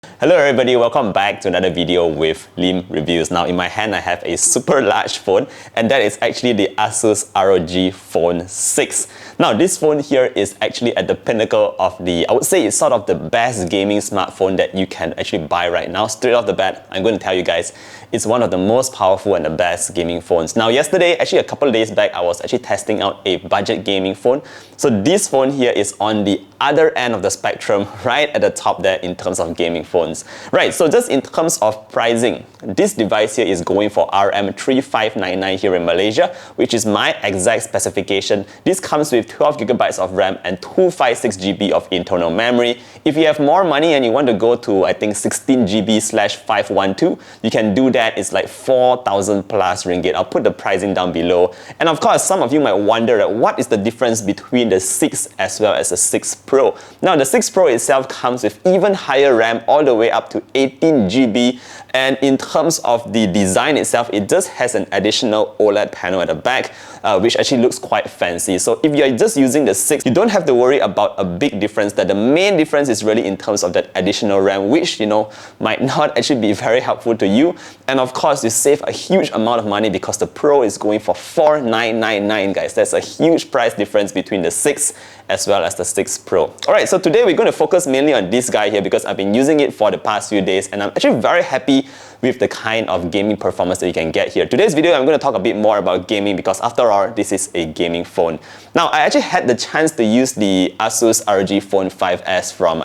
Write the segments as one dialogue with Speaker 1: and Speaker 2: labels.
Speaker 1: Hello everybody, welcome back to another video with Lim Reviews. Now in my hand I have a super large phone, and that is actually the ASUS ROG Phone 6. Now this phone here is actually at the pinnacle of I would say it's sort of the best gaming smartphone that you can actually buy right now. Straight off the bat, I'm going to tell you guys, it's one of the most powerful and the best gaming phones. Now yesterday, actually a couple of days back, I was actually testing out a budget gaming phone. So this phone here is on the other end of the spectrum, right at the top there in terms of gaming phones. Right, so just in terms of pricing, this device here is going for RM3599 here in Malaysia, which is my exact specification. This comes with 12GB of RAM and 256GB of internal memory. If you have more money and you want to go to, I think, 16GB/512, you can do that. It's like 4,000 plus ringgit. I'll put the pricing down below. And of course, some of you might wonder what is the difference between the 6 as well as the 6 Pro. Now, the 6 Pro itself comes with even higher RAM, all the way up to 18GB. And in terms of the design itself, it just has an additional OLED panel at the back, which actually looks quite fancy. So if you're just using the 6, you don't have to worry about a big difference. That the main difference is really in terms of that additional RAM, which might not actually be very helpful to you. And of course, you save a huge amount of money because the Pro is going for 4,999, guys. That's a huge price difference between the 6 as well as the 6 Pro. Alright, so today we're going to focus mainly on this guy here because I've been using it for the past few days and I'm actually very happy with the kind of gaming performance that you can get here. Today's video, I'm going to talk a bit more about gaming because after all, this is a gaming phone. Now, I actually had the chance to use the ASUS ROG Phone 5S from,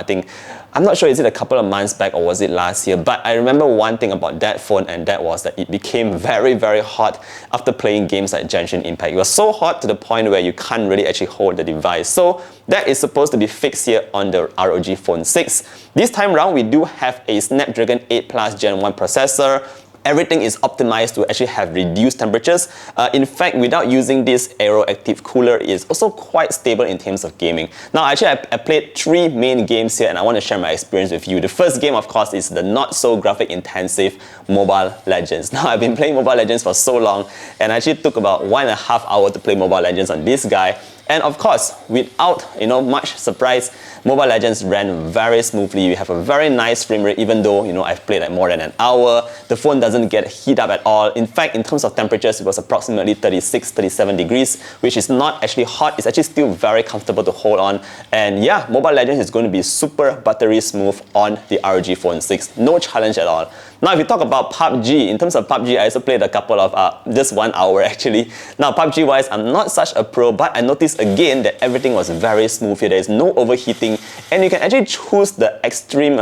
Speaker 1: I'm not sure, is it a couple of months back or was it last year, but I remember one thing about that phone, and that was that it became very, very hot after playing games like Genshin Impact. It was so hot to the point where you can't really actually hold the device. So that is supposed to be fixed here on the ROG Phone 6. This time around, we do have a Snapdragon 8 Plus Gen 1 processor. Everything is optimized to actually have reduced temperatures. In fact, without using this Aeroactive cooler, it is also quite stable in terms of gaming. Now, actually, I played 3 main games here and I want to share my experience with you. The first game, of course, is the not so graphic intensive Mobile Legends. Now, I've been playing Mobile Legends for so long and I actually took about 1.5 hours to play Mobile Legends on this guy. And of course, without much surprise, Mobile Legends ran very smoothly. You have a very nice frame rate, even though I've played like more than an hour. The phone doesn't get heat up at all. In fact, in terms of temperatures, it was approximately 36, 37 degrees, which is not actually hot. It's actually still very comfortable to hold on. And yeah, Mobile Legends is going to be super buttery smooth on the ROG Phone 6. No challenge at all. Now, if you talk about PUBG, in terms of PUBG, I also played a couple of, just 1 hour actually. Now, PUBG-wise, I'm not such a pro, but I noticed again that everything was very smooth here. There is no overheating, and you can actually choose the extreme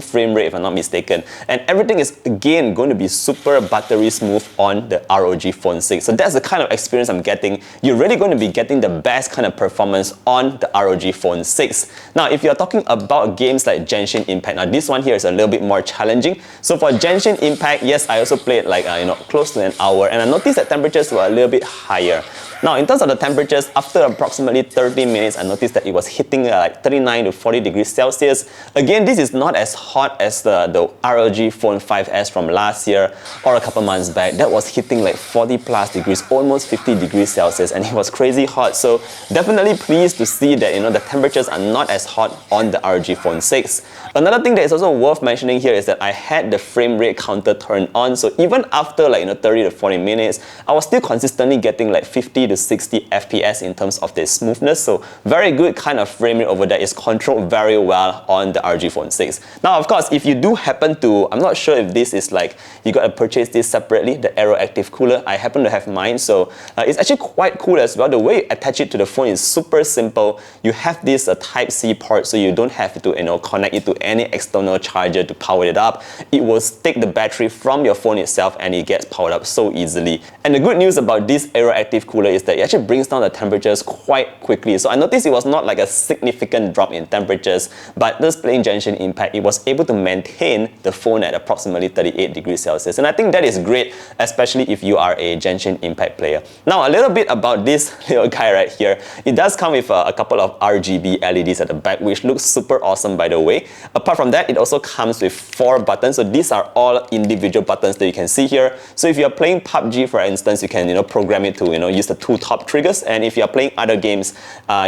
Speaker 1: frame rate if I'm not mistaken. And everything is again going to be super buttery smooth on the ROG Phone 6. So that's the kind of experience I'm getting. You're really going to be getting the best kind of performance on the ROG Phone 6. Now, if you're talking about games like Genshin Impact, now this one here is a little bit more challenging. So for Genshin Impact, yes, I also played like close to an hour, and I noticed that temperatures were a little bit higher. Now, in terms of the temperatures, after approximately 30 minutes, I noticed that it was hitting like 39 to 40 degrees Celsius. Again, this is not as hot as the ROG Phone 5S from last year or a couple months back. That was hitting like 40 plus degrees, almost 50 degrees Celsius, and it was crazy hot. So definitely pleased to see that the temperatures are not as hot on the ROG Phone 6. Another thing that is also worth mentioning here is that I had the frame rate counter turned on. So even after like 30 to 40 minutes, I was still consistently getting like 50 to 60 FPS in terms of the smoothness. So very good kind of frame rate over there. Is controlled very well on the ROG Phone 6. Now, of course, if you do happen to, I'm not sure if this is like, you got to purchase this separately, the Aeroactive cooler. I happen to have mine, so it's actually quite cool as well. The way you attach it to the phone is super simple. You have this Type-C port, so you don't have to connect it to any external charger to power it up. It will take the battery from your phone itself and it gets powered up so easily. And the good news about this Aeroactive cooler is that it actually brings down the temperatures quite quickly. So I noticed it was not like a significant drop in temperatures, but just playing Genshin Impact, it was able to maintain the phone at approximately 38 degrees Celsius. And I think that is great, especially if you are a Genshin Impact player. Now, a little bit about this little guy right here. It does come with a couple of RGB LEDs at the back, which looks super awesome, by the way. Apart from that, it also comes with 4 buttons. So these are all individual buttons that you can see here. So if you're playing PUBG, for instance, you can program it to use the two top triggers, and if you're playing other games,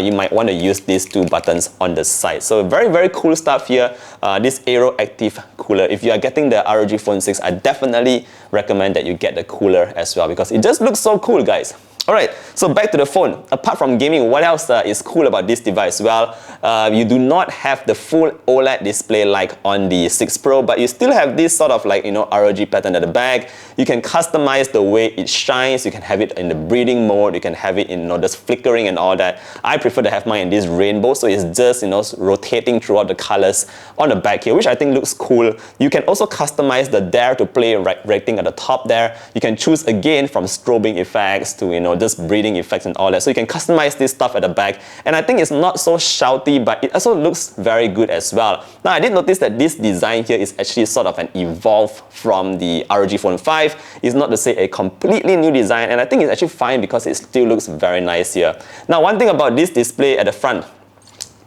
Speaker 1: you might want to use these two buttons on the side. So very, very cool stuff here. This Aeroactive cooler. If you are getting the ROG Phone 6, I definitely recommend that you get the cooler as well, because it just looks so cool, guys. Alright, so back to the phone. Apart from gaming, what else is cool about this device? Well, you do not have the full OLED display like on the 6 Pro, but you still have this sort of like, ROG pattern at the back. You can customize the way it shines. You can have it in the breathing mode. You can have it in, just flickering and all that. I prefer to have mine in this rainbow, so it's just, rotating throughout the colors on the back here, which I think looks cool. You can also customize the Dare to Play rating at the top there. You can choose again from strobing effects to, just breathing effects and all that. So you can customize this stuff at the back, and I think it's not so shouty, but it also looks very good as well. Now, I did notice that this design here is actually sort of an evolve from the ROG Phone 5. It's not to say a completely new design, and I think it's actually fine because it still looks very nice here. Now, one thing about this display at the front,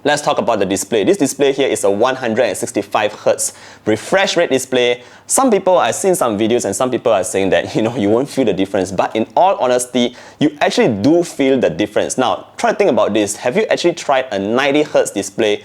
Speaker 1: let's talk about the display. This display here is a 165Hz refresh rate display. Some people, I've seen some videos and some people are saying that, you won't feel the difference. But in all honesty, you actually do feel the difference. Now, try to think about this. Have you actually tried a 90Hz display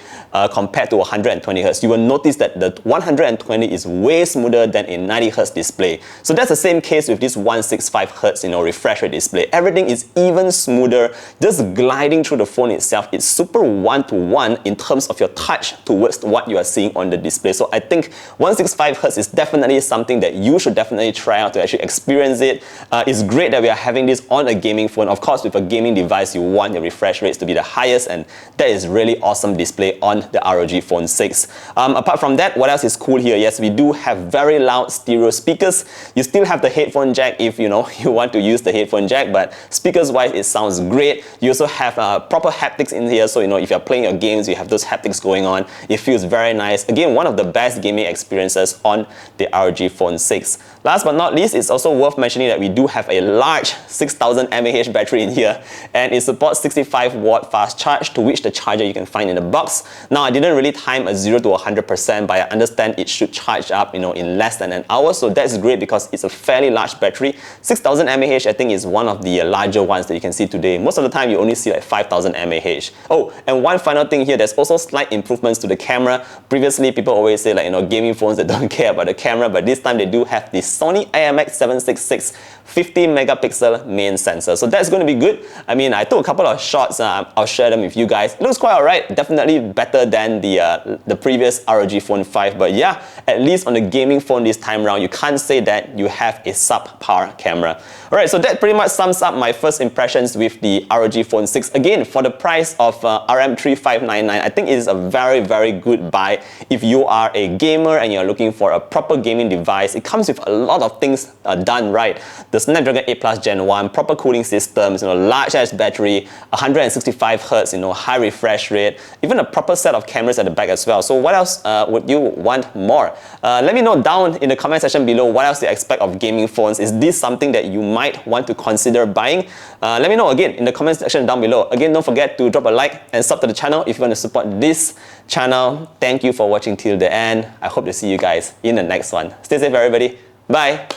Speaker 1: compared to 120Hz? You will notice that the 120 is way smoother than a 90Hz display. So that's the same case with this 165Hz, refresh rate display. Everything is even smoother, just gliding through the phone itself. It's super one-to-one in terms of your touch towards what you are seeing on the display. So I think 165Hz is definitely something that you should definitely try out to actually experience it. It's great that we are having this on a gaming phone. Of course, with a gaming device, you want your refresh rates to be the highest, and that is really awesome display on the ROG Phone 6. Apart from that, what else is cool here? Yes, we do have very loud stereo speakers. You still have the headphone jack if you want to use the headphone jack, but speakers wise, it sounds great. You also have proper haptics in here, so if you're playing your games, you have those haptics going on. It feels very nice. Again, one of the best gaming experiences on the ROG Phone 6. Last but not least, it's also worth mentioning that we do have a large 6000 mAh battery in here, and it supports 65-watt fast charge, to which the charger you can find in the box. Now, I didn't really time a 0 to 100%, but I understand it should charge up in less than an hour, so that's great because it's a fairly large battery. 6000 mAh I think is one of the larger ones that you can see today. Most of the time you only see like 5000 mAh. Oh, and one final thing here, there's also slight improvements to the camera. Previously, people always say like gaming phones that don't care about the camera, but this time they do have the Sony IMX766 50 megapixel main sensor, so that's going to be good. I mean, I took a couple of shots. I'll share them with you guys. It looks quite alright, definitely better than the previous ROG Phone 5, but yeah, at least on the gaming phone this time around, you can't say that you have a subpar camera. Alright, so that pretty much sums up my first impressions with the ROG Phone 6. Again, for the price of RM3599, I think it is a very, very good buy if you are a gamer and you're looking for a proper gaming device. It comes with a lot of things done right. The Snapdragon 8 Plus Gen 1, proper cooling systems, large-ass battery, 165Hz, high refresh rate, even a proper set of cameras at the back as well. So what else would you want more? Let me know down in the comment section below what else you expect of gaming phones. Is this something that you might want to consider buying? Let me know again in the comment section down below. Again, don't forget to drop a like and sub to the channel if you want to support this channel. Thank you for watching till the end. I hope to see you guys in the next one. Stay safe, everybody. Bye.